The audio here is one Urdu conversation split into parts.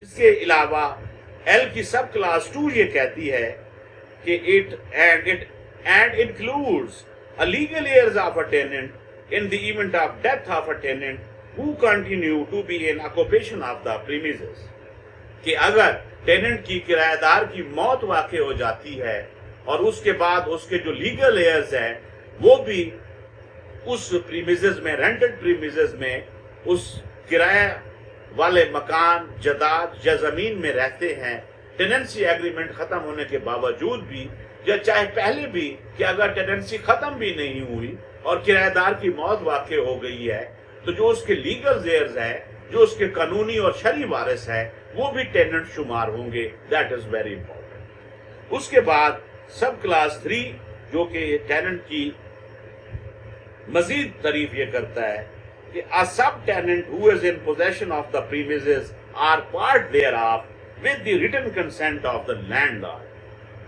اس کے علاوہ ایل کی سب کلاس 2 یہ کہتی ہے کہ it includes a legal heirs of a tenant in the event of death of a tenant who continue to be in occupation of the premises. کہ اگر ٹیننٹ کی کرایہ دار کی موت واقع ہو جاتی ہے اور اس کے بعد اس کے جو لیگل ایئرز ہیں وہ بھی اس پریمیزز میں، رینٹڈ پریمیزز میں، اس کرایہ والے مکان، جائیداد یا زمین میں رہتے ہیں، ٹیننسی ایگریمنٹ ختم ہونے کے باوجود بھی، یا چاہے پہلے بھی کہ اگر ٹیننسی ختم بھی نہیں ہوئی اور کرایہ دار کی موت واقع ہو گئی ہے تو جو اس کے لیگل ایئرز ہیں، جو اس کے قانونی اور شرعی وارث ہیں، وہ بھی ٹیننٹ شمار ہوں گے. That is very important. اس کے بعد سب کلاس 3 جو کہ ٹیننٹ کی مزید تعریف یہ کرتا ہے کہ a subtenant who is in possession of the premises are part thereof with the written consent of the landlord.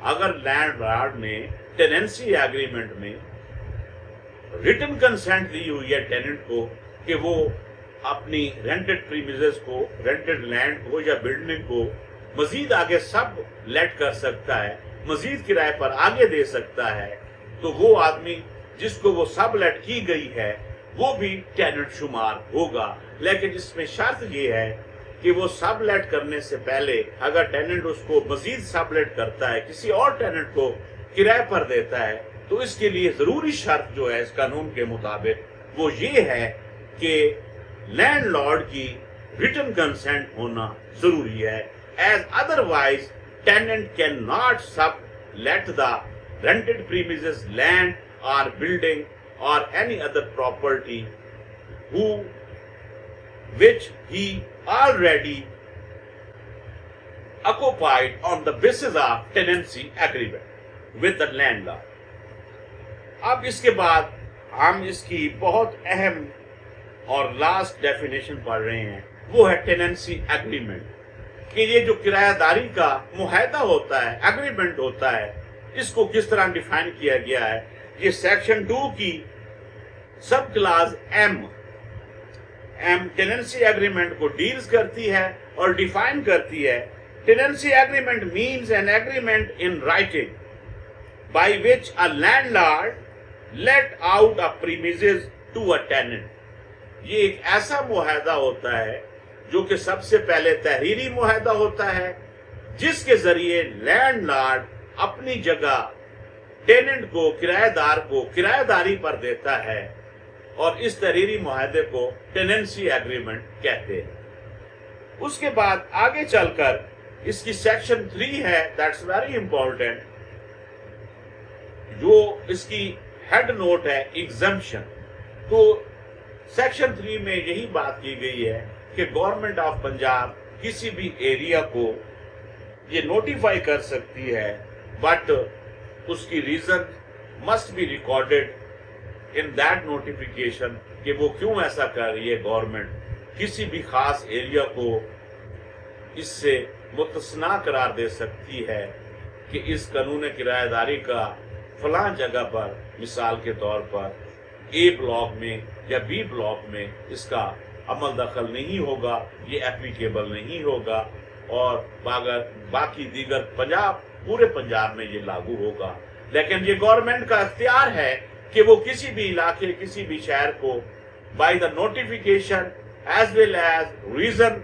اگر لینڈ لارڈ نے ٹیننسی ایگریمنٹ میں ریٹن کنسنٹ دی ہوئی ہے ٹیننٹ کو کہ وہ اپنی رینٹڈ پریمیزز کو، رینٹڈ لینڈ کو یا بلڈنگ کو مزید آگے سب لیٹ کر سکتا ہے، مزید کرائے پر آگے دے سکتا ہے، تو وہ آدمی جس کو وہ سب لیٹ کی گئی ہے وہ بھی ٹیننٹ شمار ہوگا. لیکن اس میں شرط یہ ہے کہ وہ سب لیٹ کرنے سے پہلے اگر ٹیننٹ اس کو مزید سب لیٹ کرتا ہے، کسی اور ٹیننٹ کو کرائے پر دیتا ہے، تو اس کے لیے ضروری شرط جو ہے اس قانون کے مطابق وہ یہ ہے کہ لینڈ لارڈ کی ریٹن کنسنٹ ہونا ضروری ہے. As otherwise tenant can not sublet the rented premises land or building or any other property which he already occupied on the basis of tenancy agreement with the landlord. اب اس کے بعد ہم اس کی بہت اہم اور لاسٹ ڈیفینیشن پڑھ رہے ہیں، وہ ہے ٹیننسی ایگریمنٹ. کہ یہ جو کرایہ داری کا معاہدہ ہوتا ہے، ایگریمنٹ ہوتا ہے، اس کو کس طرح ڈیفائن کیا گیا ہے. یہ سیکشن 2 کی sub class M tenancy agreement کو ڈیلز کرتی ہے اور ڈیفائن کرتی ہے. Tenancy agreement means an agreement in writing by which a landlord let out a premises to a tenant. یہ ایک ایسا معاہدہ ہوتا ہے جو کہ سب سے پہلے تحریری معاہدہ ہوتا ہے، جس کے ذریعے لینڈ لارڈ اپنی جگہ ٹیننٹ کو، کرایہ دار کو کرایہ داری پر دیتا ہے، اور اس تحریری معاہدے کو ٹیننسی ایگریمنٹ کہتے ہیں. اس کے بعد آگے چل کر اس کی سیکشن 3 ہے، دیٹس ویری امپورٹنٹ، جو اس کی ہیڈ نوٹ ہے ایگزمپشن. تو سیکشن 3 میں یہی بات کی گئی ہے کہ گورنمنٹ آف پنجاب کسی بھی ایریا کو یہ نوٹیفائی کر سکتی ہے، بٹ اس کی reason must be recorded in that notification کہ وہ کیوں ایسا کر رہی ہے. گورنمنٹ کسی بھی خاص ایریا کو اس سے مستثنیٰ قرار دے سکتی ہے کہ اس قانون کرایہ داری کا فلاں جگہ پر، مثال کے طور پر اے بلاک میں یا بی بلاک میں اس کا عمل دخل نہیں ہوگا، یہ اپلیکیبل نہیں ہوگا، اور باقی دیگر پورے پنجاب میں یہ لاگو ہوگا. لیکن یہ گورنمنٹ کا اختیار ہے کہ وہ کسی بھی علاقے، کسی بھی شہر کو by the notification as well as reason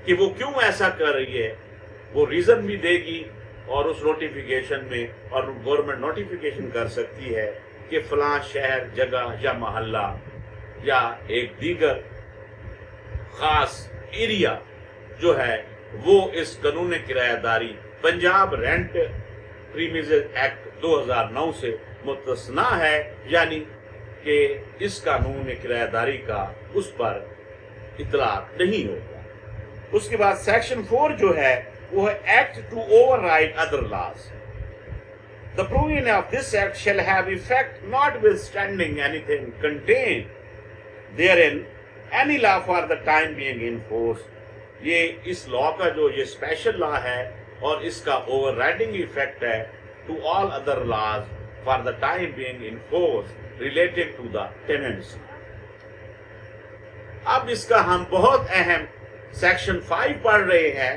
کہ وہ کیوں ایسا کر رہی ہے، وہ ریزن بھی دے گی. اور اس نوٹیفیکیشن میں، اور گورنمنٹ نوٹیفیکیشن کر سکتی ہے کہ فلاں شہر، جگہ یا محلہ یا ایک دیگر خاص ایریا جو ہے وہ اس قانون کرایہ داری پنجاب رینٹ پریمیزز ایکٹ 2009 سے مستثنیٰ ہے، یعنی کہ اس قانون کرایہ داری کا اس پر اطلاق نہیں ہوگا. اس کے بعد سیکشن 4 جو ہے وہ ہے act to override other laws. The provision of this act shall have effect notwithstanding anything contained therein, any law for the time being in force. یہ اس لا کا جو یہ اسپیشل لا ہے اور اس کا اوور رائڈنگ ایفیکٹ ہے to all other laws for the time being in force related to the tenancy. اب اس کا ہم بہت اہم سیکشن 5 پڑھ رہے ہیں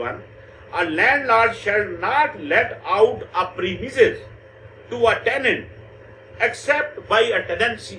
1, a landlord shall not let out a premises to a tenant except by a tenancy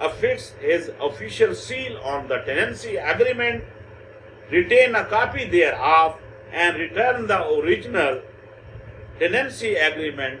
affix his official seal on the tenancy agreement, retain a copy thereof and return the original tenancy agreement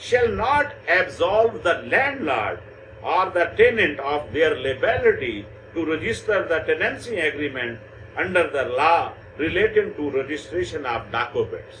shall not absolve the landlord or the tenant of their liability to register the tenancy agreement under the law relating to registration of documents।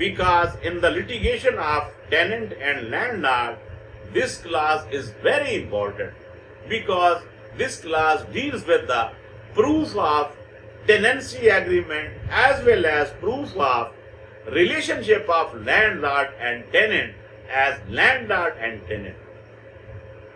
because in the litigation of tenant and landlord, this clause is very important because this clause deals with the proof of tenancy agreement as well as proof of relationship of landlord and tenant as landlord and tenant।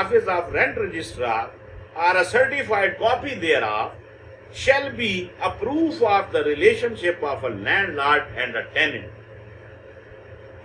office of rent registrar or a certified copy thereof shall be a proof of the relationship of a landlord and a tenant।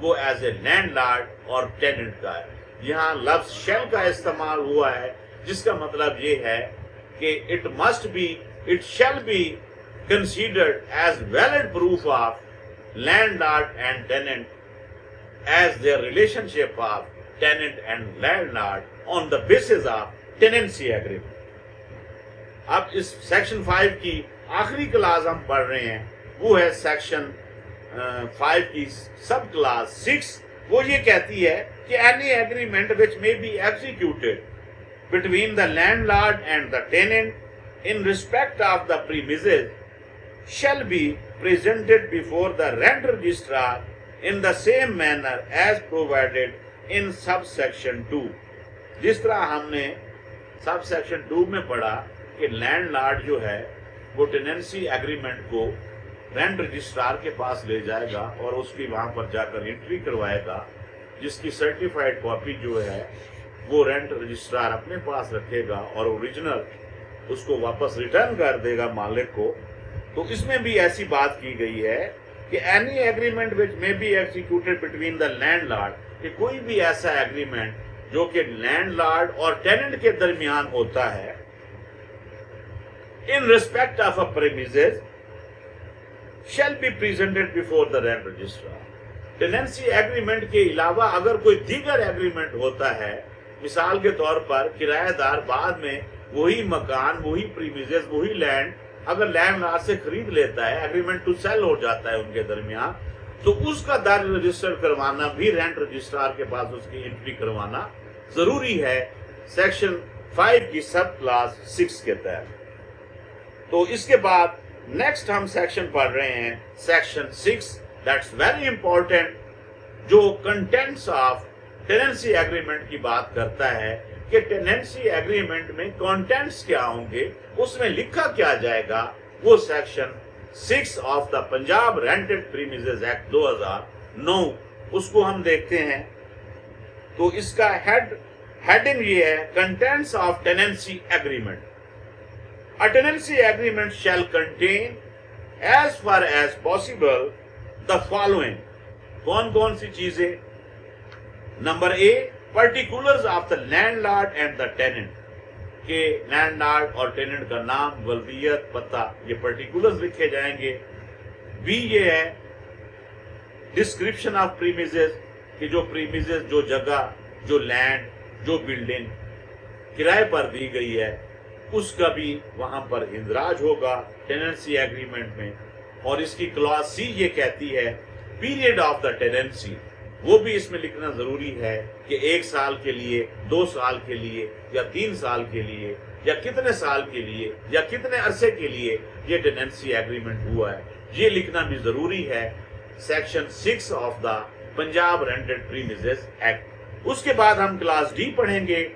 وہ ایز اے لینڈ لارڈ اور ٹیننٹ کا ہے. یہاں لفظ شیل کا استعمال ہوا ہے جس کا مطلب یہ ہے کہ it shall be considered as valid proof of landlord and tenant as their relationship of tenant and landlord on the basis of tenancy agreement. اب اس سیکشن 5 کی آخری کلاس ہم پڑھ رہے ہیں، وہ ہے سیکشن 5 کی سب کلاس 6. وہ یہ کہتی ہے کہ any agreement which may be executed between the landlord and the tenant in respect of the premises shall be presented before the rent registrar in the same manner as provided in subsection 2. جس طرح ہم نے سب سیکشن 2 میں پڑھا کہ لینڈ لارڈ جو ہے وہ ٹیننسی ایگریمنٹ کو رینٹ رجسٹرار کے پاس لے جائے گا اور اس کی وہاں پر جا کر انٹری کروائے گا، جس کی سرٹیفائڈ کاپی جو ہے وہ رینٹ رجسٹرار اپنے پاس رکھے گا اور اوریجنل اس کو واپس ریٹرن کر دے گا مالک کو. تو اس میں بھی ایسی بات کی گئی ہے کہ any agreement which may be executed between the landlord, کہ کوئی بھی ایسا ایگریمنٹ جو کہ لینڈ لارڈ اور ٹیننٹ کے درمیان ہوتا ہے in respect of a premises shall be presented before the rent registrar. Tennessee agreement کے علاوہ اگر کوئی دیگر ایگریمنٹ ہوتا ہے، مثال کے طور پر کرایہ دار بعد میں وہی مکان، وہی پریمیزز، وہی لینڈ اگر لینڈ لارڈ سے خرید لیتا ہے، ایگریمنٹ ٹو سیل ہو جاتا ہے ان کے درمیان، تو اس کا درج رجسٹر کروانا بھی رینٹ رجسٹرار کے پاس اس کی انٹری کروانا ضروری ہے سیکشن 5 کی سب کلاس 6 کے تحت. تو اس کے بعد نیکسٹ ہم سیکشن پڑھ رہے ہیں سیکشن 6 دیٹس ویری امپورٹنٹ، جو کنٹینٹس آف ٹیننسی ایگریمنٹ کی بات کرتا ہے کہ ٹیننسی ایگریمنٹ میں کنٹینٹس کیا ہوں گے، اس میں لکھا کیا جائے گا. وہ section 6 of the Punjab rented premises act 2009 اس کو ہم دیکھتے ہیں. تو اس کا ہیڈنگ یہ ہے contents of Tennessee agreement. A tenancy agreement shall contain as far as possible the following. کون سی چیزیں؟ Number A, particulars of the landlord and the tenant. کہ لینڈ لارڈ اور ٹیننٹ کا نام، ولدیت، پتہ، یہ پرٹیکولرز لکھے جائیں گے. B یہ ہے description of premises، کہ جو premises، جو جگہ، جو لینڈ، جو بلڈنگ کرائے پر دی گئی ہے اس کا بھی وہاں پر اندراج ہوگا ٹیننسی ایگریمنٹ میں. اور اس کی کلاس سی یہ کہتی ہے پیریڈ آف دا ٹیننسی، وہ بھی اس میں لکھنا ضروری ہے کہ 1 سال کے لیے، 2 سال کے لیے، یا 3 سال کے لیے، یا کتنے سال کے لیے، یا کتنے عرصے کے لیے یہ ٹیننسی ایگریمنٹ ہوا ہے، یہ لکھنا بھی ضروری ہے section 6 of the Punjab rented premises act. اس کے بعد ہم کلاس ڈی پڑھیں گے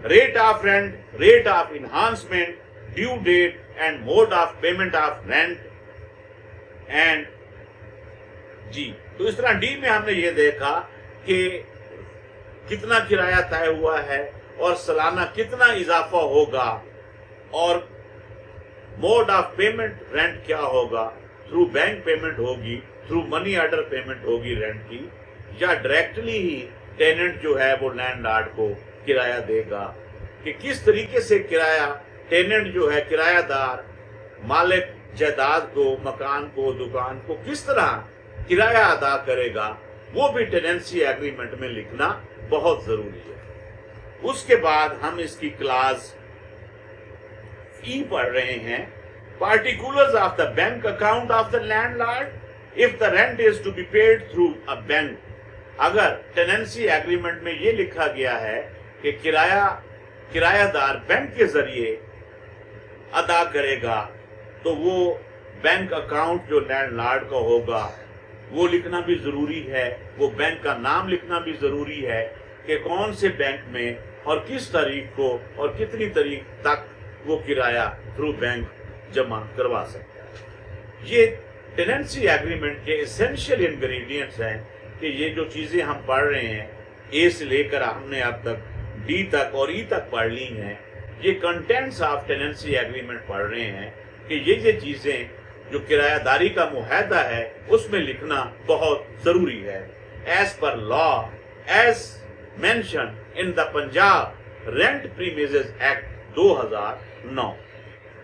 rate of rent, rate of enhancement, due date and mode of payment of rent and G. تو اس طرح ڈی میں ہم نے یہ دیکھا کہ کتنا کرایہ طے ہوا ہے اور سالانہ کتنا اضافہ ہوگا، اور موڈ آف پیمنٹ رینٹ کیا ہوگا، تھرو بینک پیمنٹ ہوگی، تھرو منی آرڈر پیمنٹ ہوگی رینٹ کی، یا ڈائریکٹلی ہی ٹیننٹ جو ہے وہ لینڈ لارڈ کو کرایہ دے گا. کہ کس طریقے سے کرایہ ٹیننٹ جو ہے کرایہ دار مالک جائیداد کو، مکان کو، دکان کو کس طرح کرایہ ادا کرے گا، وہ بھی ٹیننسی ایگریمنٹ میں لکھنا بہت ضروری ہے. اس کے بعد ہم اس کی کلاس ای پڑھ رہے ہیں particulars of the bank account of the landlord if the rent is to be paid through a bank. اگر ٹیننسی ایگریمنٹ میں یہ لکھا گیا ہے کہ کرایہ دار بینک کے ذریعے ادا کرے گا، تو وہ بینک اکاؤنٹ جو لینڈ لارڈ کا ہوگا وہ لکھنا بھی ضروری ہے. وہ بینک کا نام لکھنا بھی ضروری ہے کہ کون سے بینک میں اور کس تاریخ کو اور کتنی تاریخ تک وہ کرایہ تھرو بینک جمع کروا سکتا ہے. یہ ٹیننسی ایگریمنٹ کے ایسینشیل انگریڈینٹس ہیں کہ یہ جو چیزیں ہم پڑھ رہے ہیں اے سے لے کر ہم نے اب تک ڈی تک اور ای تک پڑھ لی ہیں، یہ کنٹینٹس آف ٹیننسی ایگریمنٹ پڑھ رہے ہیں کہ یہ چیزیں جو کرایہ داری کا معاہدہ ہے اس میں لکھنا بہت ضروری ہے. as per law as mentioned in the Punjab Rent Premises Act 2009.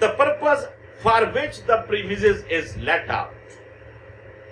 the purpose for which the premises is let out,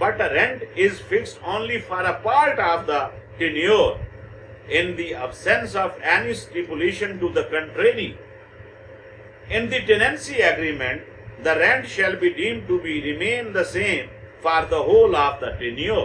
but a rent is fixed only for a part of the tenure in the absence of any stipulation to the contrary, in the tenancy agreement the rent shall be deemed to be remain the same for the whole of the tenure.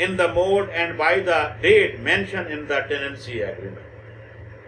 in the mode and by the date mentioned in the tenancy agreement,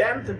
10th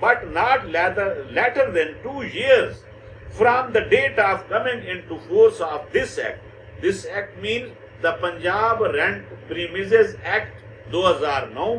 but not later than 2 years from the date of coming into force of this act. This act means the Punjab Rent Premises Act 2009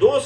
2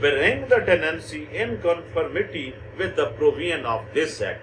bring the tenancy in conformity with the provision of this act,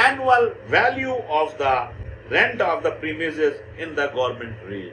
annual value of the rent of the premises in the government rate।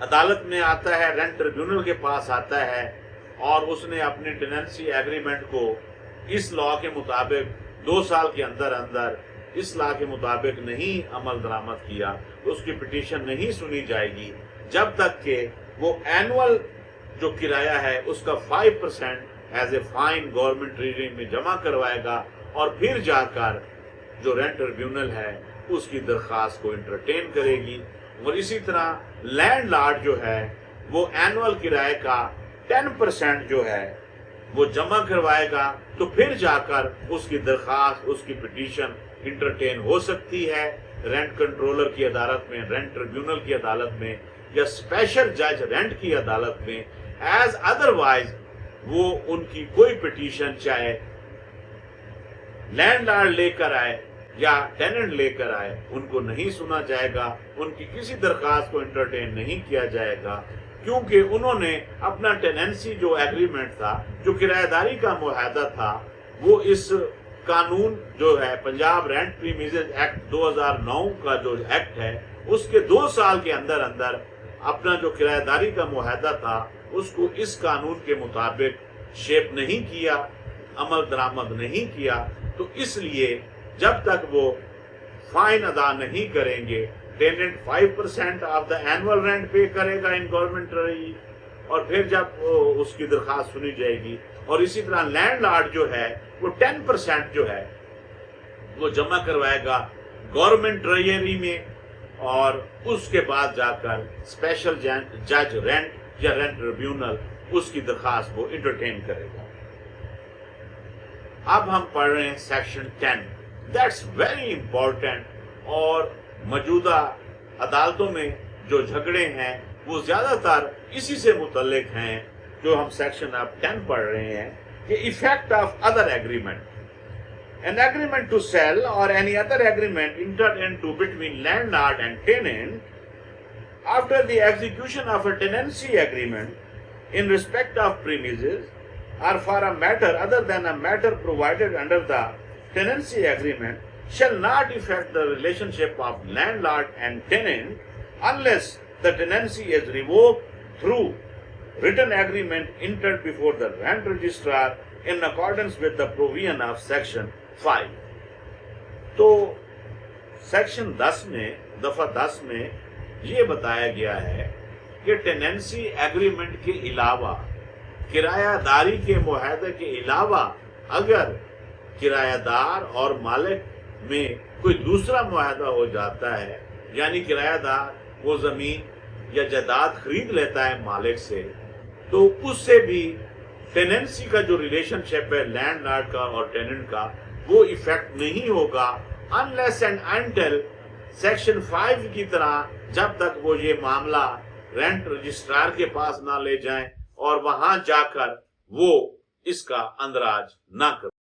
عدالت میں آتا ہے، رینٹ ٹریبیونل کے پاس آتا ہے اور اس نے اپنی ٹیننسی ایگریمنٹ کو اس لا کے مطابق 2 سال کے اندر اندر اس لا کے مطابق نہیں عمل درآمد کیا، اس کی پٹیشن نہیں سنی جائے گی جب تک کہ وہ اینول جو کرایہ ہے اس کا 5% as a fine government treasury میں جمع کروائے گا، اور پھر جا کر جو رینٹ ٹریبیونل ہے اس کی درخواست کو انٹرٹین کرے گی۔ اور اسی طرح لینڈ لارڈ جو ہے وہ اینول کرائے کا 10% جو ہے وہ جمع کروائے گا، تو پھر جا کر اس کی درخواست، اس کی پٹیشن انٹرٹین ہو سکتی ہے رینٹ کنٹرولر کی عدالت میں، رینٹ ٹریبیونل کی عدالت میں، یا اسپیشل جج رینٹ کی عدالت میں۔ ایز ادروائز وہ ان کی کوئی پٹیشن چاہے لینڈ لارڈ لے کر آئے یا ٹیننٹ لے کر آئے، ان کو نہیں سنا جائے گا، ان کی کسی درخواست کو انٹرٹین نہیں کیا جائے گا، کیونکہ انہوں نے اپنا ٹیننسی جو ایگریمنٹ تھا، جو کرایہ داری کا معاہدہ تھا، وہ اس قانون جو ہے پنجاب رینٹ پریمیسز ایکٹ 2009 کا جو ایکٹ ہے، اس کے 2 سال کے اندر اندر اپنا جو کرایہ داری کا معاہدہ تھا اس کو اس قانون کے مطابق شیپ نہیں کیا، عمل درآمد نہیں کیا، تو اس لیے جب تک وہ فائن ادا نہیں کریں گے، tenant 5% of the annual rent pay کرے گا ان گورنمنٹ ٹریجری، اور پھر جب اس کی درخواست سنی جائے گی، اور اسی طرح لینڈ لارڈ جو ہے وہ 10% جو ہے وہ جمع کروائے گا گورنمنٹ ٹریجری میں، اور اس کے بعد جا کر اسپیشل جج رینٹ یا رینٹ ٹریبیونل اس کی درخواست کو انٹرٹین کرے گا۔ اب ہم پڑھ رہے ہیں سیکشن 10، دیٹس ویری امپورٹنٹ، اور موجودہ عدالتوں میں جو جھگڑے ہیں وہ زیادہ تر اسی سے متعلق ہیں جو ہم سیکشن اب 10 پڑھ رہے ہیں، کہ effect of other agreement. An agreement to sell or any other agreement entered into between landlord and tenant after the execution of a tenancy agreement in respect of premises or for a matter other than a matter provided under the tenancy agreement shall not affect the relationship of landlord and tenant unless the tenancy is revoked through written agreement entered before the rent registrar in accordance with the provision of section 5۔ تو سیکشن 10 میں دفعہ 10 میں یہ بتایا گیا ہے کہ ٹیننسی ایگریمنٹ کے علاوہ، کرایہ داری کے معاہدے کے علاوہ، اگر کرایہ دار اور مالک میں کوئی دوسرا معاہدہ ہو جاتا ہے، یعنی کرایہ دار وہ زمین یا جائیداد خرید لیتا ہے مالک سے، تو اس سے بھی ٹیننسی کا جو ریلیشن شپ ہے لینڈ لارڈ کا اور ٹیننٹ کا وہ ایفیکٹ نہیں ہوگا، unless and until سیکشن 5 کی طرح، جب تک وہ یہ معاملہ رینٹ رجسٹرار کے پاس نہ لے جائیں اور وہاں جا کر وہ اس کا اندراج نہ کریں۔